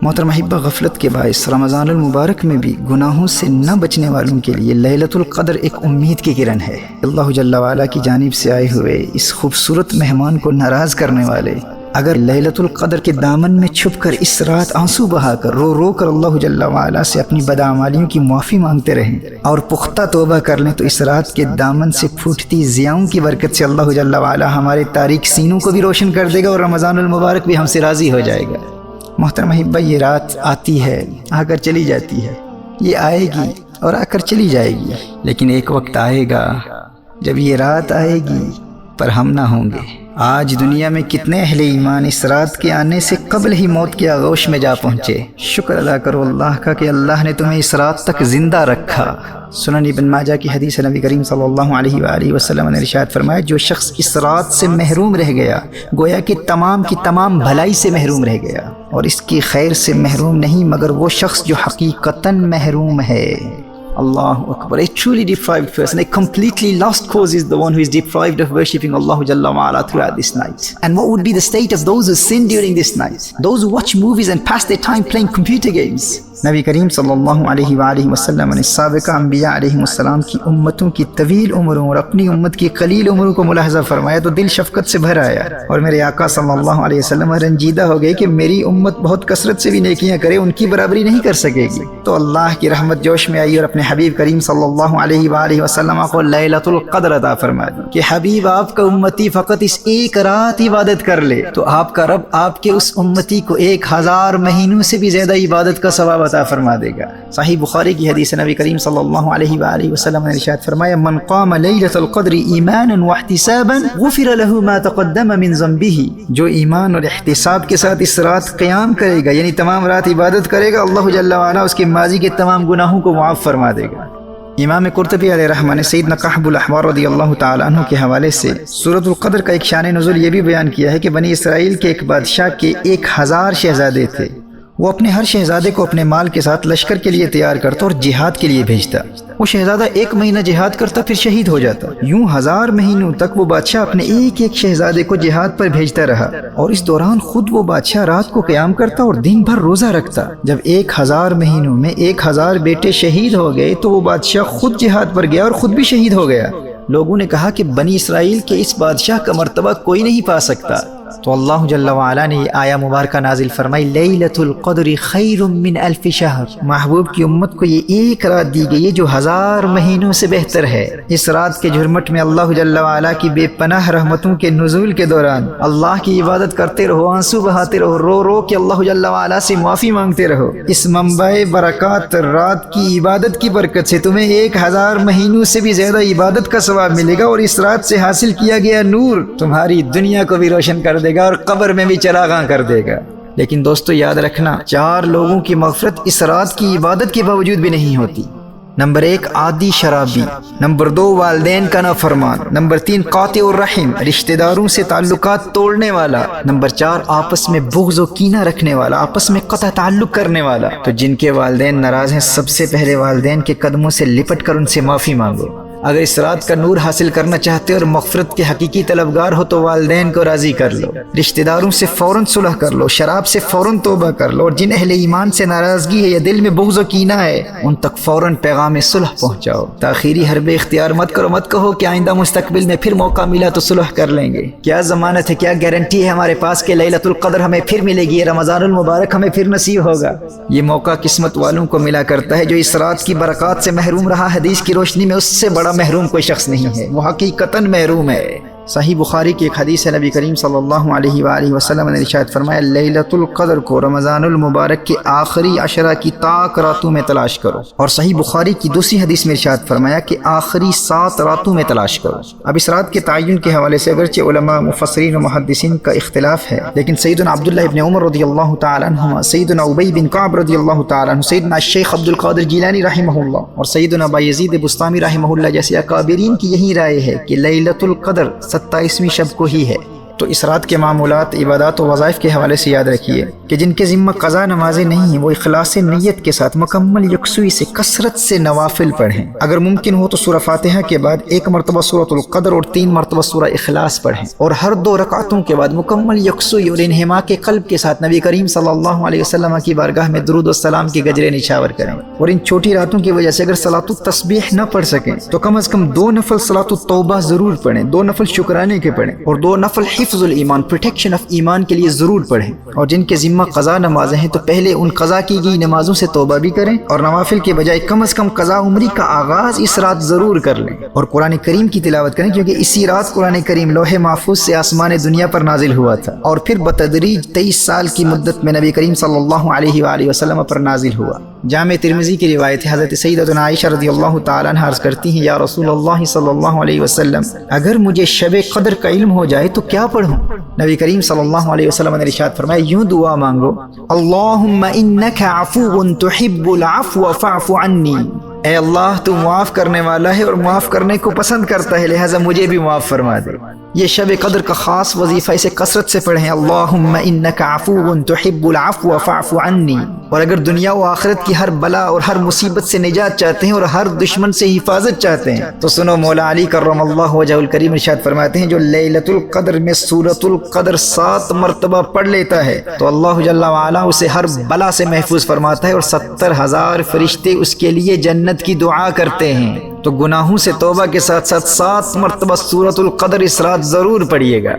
محترم احبہ، غفلت کے باعث رمضان المبارک میں بھی گناہوں سے نہ بچنے والوں کے لیے لیلۃ القدر ایک امید کی کرن ہے۔ اللہ جل وعلا کی جانب سے آئے ہوئے اس خوبصورت مہمان کو ناراض کرنے والے اگر لیلۃ القدر کے دامن میں چھپ کر اس رات آنسو بہا کر رو رو کر اللہ جل وعلا سے اپنی بداعمالیوں کی معافی مانگتے رہیں اور پختہ توبہ کر لیں، تو اس رات کے دامن سے پھوٹتی ضیاؤں کی برکت سے اللہ جل وعلا ہمارے تاریک سینوں کو بھی روشن کر دے گا اور رمضان المبارک بھی ہم سے راضی ہو جائے گا۔ محترم احبہ، یہ رات آتی ہے، آ کر چلی جاتی ہے، یہ آئے گی اور آ کر چلی جائے گی، لیکن ایک وقت آئے گا جب یہ رات آئے گی پر ہم نہ ہوں گے۔ آج دنیا میں کتنے اہل ایمان اس رات کے آنے سے قبل ہی موت کے آغوش میں جا پہنچے۔ شکر ادا کرو اللہ کا کہ اللہ نے تمہیں اس رات تک زندہ رکھا۔ سنن ابن ماجہ کی حدیث نبی کریم صلی اللہ علیہ وآلہ وسلم نے ارشاد فرمایا، جو شخص اس رات سے محروم رہ گیا گویا کہ تمام کی تمام بھلائی سے محروم رہ گیا، اور اس کی خیر سے محروم نہیں مگر وہ شخص جو حقیقتاً محروم ہے۔ اللہ اکبر. A truly deprived person, a completely lost cause is the one who is deprived of worshipping Allah Jalla wa'ala throughout this night. And what would be the state of those who sin during this night? Those who watch movies and pass their time playing computer games. نبی کریم صلی اللہ علیہ وآلہ وسلم نے سابقہ انبیاء علیہ السلام کی امتوں کی طویل عمروں اور اپنی امت کی قلیل عمروں کو ملاحظہ فرمایا تو دل شفقت سے بھر آیا، اور میرے آقا صلی اللہ علیہ وسلم رنجیدہ ہو گئے کہ میری امت بہت کثرت سے بھی نیکیاں کرے ان کی برابری نہیں کر سکے گی۔ تو اللہ کی رحمت جوش میں آئی اور اپنے حبیب کریم صلی اللہ علیہ وآلہ وسلم کو لیلۃ القدر عطا فرما دی کہ حبیب آپ کا امتی فقط اس ایک رات عبادت کر لے تو آپ کا رب آپ کے اس امتی کو 1000 مہینوں سے بھی زیادہ عبادت کا ثواب عطا فرما دے گا۔ صحیح بخاری کی حدیث نبی کریم صلی اللہ علیہ وآلہ وسلم نے ارشاد فرمایا، من قام لیلۃ القدر ایمانا واحتسابا غفر له ما تقدم من ذنبه، جو ایمان اور احتساب کے ساتھ اس رات قیام کرے گا یعنی تمام رات عبادت کرے گا، اللہ جل وعلا اس کے ماضی کے تمام گناہوں کو معاف فرما دے گا۔ امام قرطبی علیہ رحمہ نے سیدنا کعب الاحبار رضی اللہ تعالی عنہ کے حوالے سے سورۃ القدر کا ایک شان نزول یہ بھی بیان کیا ہے کہ بنی اسرائیل کے ایک بادشاہ کے 1000 شہزادے تھے، وہ اپنے ہر شہزادے کو اپنے مال کے ساتھ لشکر کے لیے تیار کرتا اور جہاد کے لیے بھیجتا۔ وہ شہزادہ 1 مہینہ جہاد کرتا پھر شہید ہو جاتا۔ یوں 1000 مہینوں تک وہ بادشاہ اپنے ایک ایک شہزادے کو جہاد پر بھیجتا رہا، اور اس دوران خود وہ بادشاہ رات کو قیام کرتا اور دن بھر روزہ رکھتا۔ جب 1000 مہینوں میں 1000 بیٹے شہید ہو گئے تو وہ بادشاہ خود جہاد پر گیا اور خود بھی شہید ہو گیا۔ لوگوں نے کہا کہ بنی اسرائیل کے اس بادشاہ کا مرتبہ کوئی نہیں پا سکتا، تو اللہ جل وعلا نے یہ آیہ مبارکہ نازل فرمائی، لیلۃ القدر خیر من 1000 شہر، محبوب کی امت کو یہ ایک رات دی گئی ہے جو 1000 مہینوں سے بہتر ہے۔ اس رات کے جھرمٹ میں اللہ جل وعلا کی بے پناہ رحمتوں کے نزول کے دوران اللہ کی عبادت کرتے رہو، آنسو بہاتے رہو، رو رو کہ اللہ جل وعلا سے معافی مانگتے رہو۔ اس منبع برکات رات کی عبادت کی برکت سے تمہیں 1000 مہینوں سے بھی زیادہ عبادت کا ثواب ملے گا، اور اس رات سے حاصل کیا گیا نور تمہاری دنیا کو بھی روشن کر دے گا اور قبر میں بھی چراغاں کر دے گا۔ لیکن دوستو یاد رکھنا، 4 لوگوں کی مغفرت اس رات کی عبادت کے باوجود بھی نہیں ہوتی۔ نمبر 1 عادی شرابی، نمبر 2 والدین کا نافرمان، نمبر 3 قاطع الرحم رشتہ داروں سے تعلقات توڑنے والا، نمبر 4 آپس میں بغض و کینہ رکھنے والا، آپس میں قطع تعلق کرنے والا۔ تو جن کے والدین ناراض ہیں سب سے پہلے والدین کے قدموں سے لپٹ کر ان سے معافی مانگو۔ اگر اس رات کا نور حاصل کرنا چاہتے اور مغفرت کے حقیقی طلبگار ہو تو والدین کو راضی کر لو، رشتہ داروں سے فوراً صلح کر لو، شراب سے فوراً توبہ کر لو، اور جن اہل ایمان سے ناراضگی ہے یا دل میں بغض و کینہ ہے ان تک فوراً پیغام صلح پہنچاؤ۔ تاخیری حربے اختیار مت کرو، مت کہو کہ آئندہ مستقبل میں پھر موقع ملا تو صلح کر لیں گے۔ کیا ضمانت ہے، کیا گارنٹی ہے ہمارے پاس کہ لیلۃ القدر ہمیں پھر ملے گی، رمضان المبارک ہمیں پھر نصیب ہوگا؟ یہ موقع قسمت والوں کو ملا کرتا ہے، جو اس رات کی برکات سے محروم رہا حدیث کی روشنی میں اس سے بڑا محروم کوئی شخص نہیں ہے، وہ حقیقتاً محروم ہے۔ صحیح بخاری کی ایک حدیث ہے، نبی کریم صلی اللہ علیہ وآلہ وسلم نے ارشاد فرمایا، لیلۃ القدر کو رمضان المبارک کے آخری 10 کی طاق راتوں میں تلاش کرو، اور صحیح بخاری کی دوسری حدیث میں ارشاد فرمایا کہ آخری 7 راتوں میں تلاش کرو۔ اب اس رات کے تعین کے حوالے سے اگرچہ علماء مفسرین و محدثین کا اختلاف ہے، لیکن سیدنا عبداللہ ابن عمر رضی اللہ تعالی عنہما، سیدنا ابی بن کعب رضی اللہ تعالی عنہ، سیدنا الشیخ عبد القادر جیلانی رحمہ اللہ اور سیدنا بایزید بسطامی رحمہ اللہ جیسے اکابرین کی یہی رائے ہے کہ لیلۃ القدر 27ویں شب کو ہی ہے۔ تو اس رات کے معمولات، عبادات و وظائف کے حوالے سے یاد رکھیے کہ جن کے ذمہ قضا نمازیں نہیں ہیں وہ اخلاص نیت کے ساتھ مکمل یکسوئی سے کثرت سے نوافل پڑھیں۔ اگر ممکن ہو تو سورہ فاتحہ کے بعد 1 مرتبہ سورۃ القدر اور 3 مرتبہ سورہ اخلاص پڑھیں، اور ہر 2 رکعتوں کے بعد مکمل یکسوئی اور انہماک قلب کے ساتھ نبی کریم صلی اللہ علیہ وسلم کی بارگاہ میں درود و سلام کے گجرے نچھاور کریں۔ اور ان چھوٹی راتوں کی وجہ سے اگر صلاۃ التسبیح نہ پڑھ سکیں تو کم از کم 2 نفل صلاۃ التوبہ ضرور پڑھیں، 2 نفل شکرانے کے پڑھیں، اور 2 نفل حفظ الایمان، پروٹیکشن آف ایمان کے لیے ضرور پڑھیں۔ اور جن کے ذمہ قضا نمازیں ہیں تو پہلے ان قضا کی گئی نمازوں سے توبہ بھی کریں، اور نوافل کے بجائے کم از کم قضا عمری کا آغاز اس رات ضرور کر لیں، اور قرآن کریم کی تلاوت کریں، کیونکہ اسی رات قرآن کریم لوح محفوظ سے آسمان دنیا پر نازل ہوا تھا، اور پھر بتدریج 23 سال کی مدت میں نبی کریم صلی اللہ علیہ وآلہ وسلم پر نازل ہوا۔ جامع ترمذی کی روایت ہے، حضرت سیدتنا عائشہ رضی اللہ تعالیٰ عنہ عرض کرتی ہیں، یا رسول اللہ صلی اللہ علیہ وسلم، اگر مجھے شب قدر کا علم ہو جائے تو کیا پڑھوں؟ نبی کریم صلی اللہ علیہ وسلم نے ارشاد فرمایا، یوں دعا مانگو، اللہم انک عفو تحب العفو فاعف عنی، اے اللہ تو معاف کرنے والا ہے اور معاف کرنے کو پسند کرتا ہے، لہٰذا مجھے بھی معاف فرما دے۔ یہ شب قدر کا خاص وظیفہ، اسے کثرت سے پڑھیں، اللہم انک عفو تحب العفو فاعف عنی۔ اور اگر دنیا و آخرت کی ہر بلا اور ہر مصیبت سے نجات چاہتے ہیں اور ہر دشمن سے حفاظت چاہتے ہیں تو سنو، مولا علی کرم اللہ وجہہ الکریم ارشاد فرماتے ہیں، جو لیلۃ القدر میں سورۃ القدر 7 مرتبہ پڑھ لیتا ہے تو اللہ جل وعلا اسے ہر بلا سے محفوظ فرماتا ہے، اور 70,000 فرشتے اس کے لیے جنت کی دعا کرتے ہیں۔ تو گناہوں سے توبہ کے ساتھ ساتھ 7 مرتبہ سورۃ القدر اس رات ضرور پڑھیے گا۔